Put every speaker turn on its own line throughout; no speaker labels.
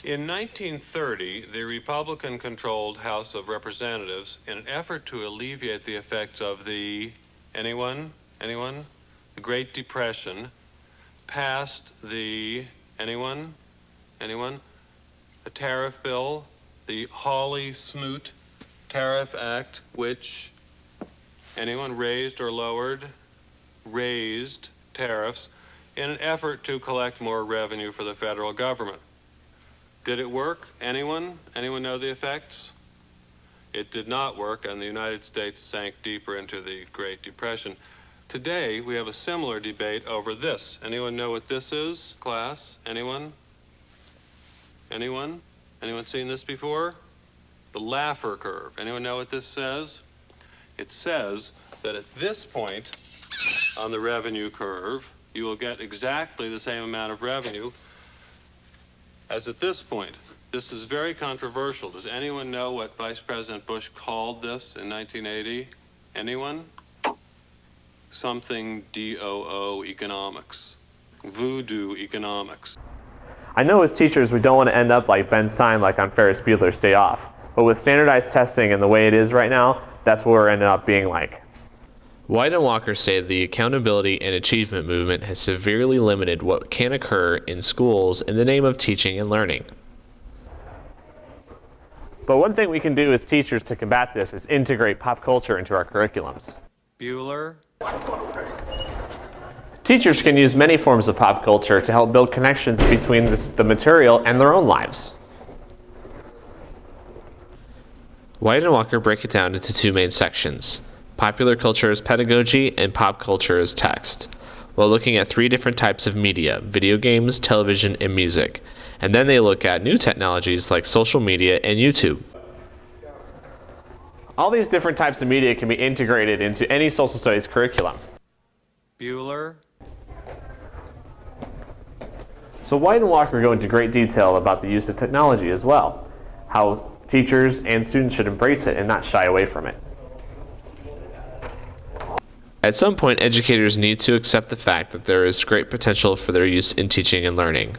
In 1930, the Republican-controlled House of Representatives, in an effort to alleviate the effects of the, anyone? The Great Depression, passed the, anyone? A tariff bill, the Hawley-Smoot Tariff Act, which, anyone, raised or lowered? Raised tariffs in an effort to collect more revenue for the federal government. Did it work? Anyone? Anyone know the effects? It did not work, and the United States sank deeper into the Great Depression. Today, we have a similar debate over this. Anyone know what this is, class? Anyone? Anyone seen this before? The Laffer curve. Anyone know what this says? It says that at this point on the revenue curve, you will get exactly the same amount of revenue as at this point. This is very controversial. Does anyone know what Vice President Bush called this in 1980? Anyone? Something DOO economics. Voodoo economics.
I know as teachers we don't want to end up like Ben Stein, like on Ferris Bueller's Day Off. But with standardized testing and the way it is right now, that's what we're ending up being like.
White and Walker say the accountability and achievement movement has severely limited what can occur in schools in the name of teaching and learning.
But one thing we can do as teachers to combat this is integrate pop culture into our curriculums.
Bueller?
Teachers can use many forms of pop culture to help build connections between the material and their own lives.
White and Walker break it down into two main sections: popular culture as pedagogy and pop culture as text, while looking at three different types of media: video games, television, and music. And then they look at new technologies like social media and YouTube.
All these different types of media can be integrated into any social studies curriculum.
Bueller?
So White and Walker go into great detail about the use of technology as well, how teachers and students should embrace it and not shy away from it.
At some point, educators need to accept the fact that there is great potential for their use in teaching and learning.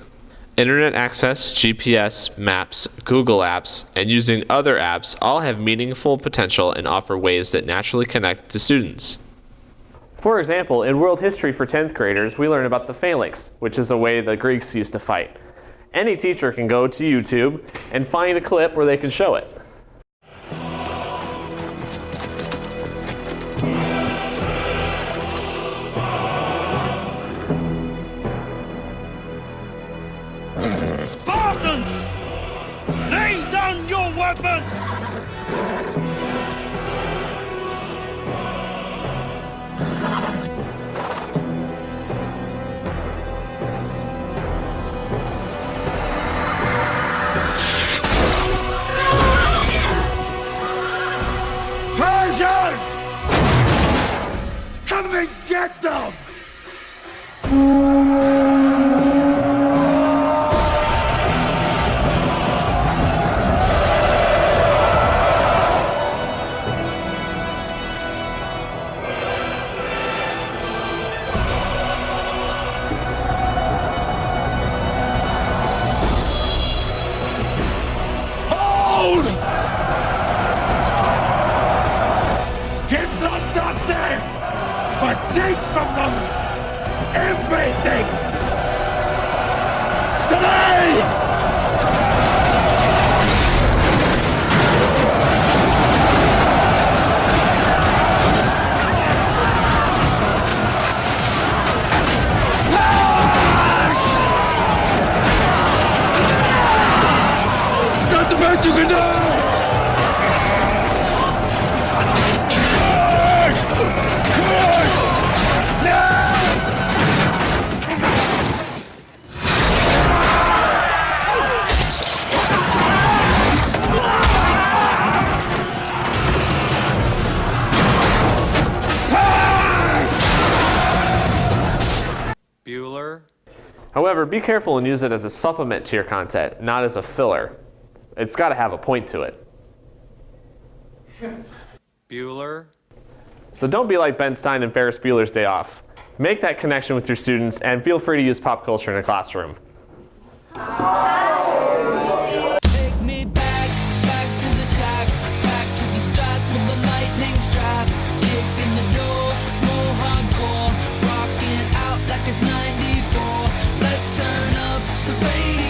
Internet access, GPS, maps, Google apps, and using other apps all have meaningful potential and offer ways that naturally connect to students.
For example, in world history for 10th graders, we learn about the phalanx, which is a way the Greeks used to fight. Any teacher can go to YouTube and find a clip where they can show it.
Spartans! Lay down your weapons! Persians! Come and get them! Give them nothing, but take from them everything! Stay! That's the best you can do!
Bueller?
However, be careful and use it as a supplement to your content, not as a filler. It's got to have a point to it.
Bueller?
So don't be like Ben Stein and Ferris Bueller's Day Off. Make that connection with your students and feel free to use pop culture in a classroom.
tank strap, kick in the door, more hardcore, rocking out like it's 94. Let's turn up the radio.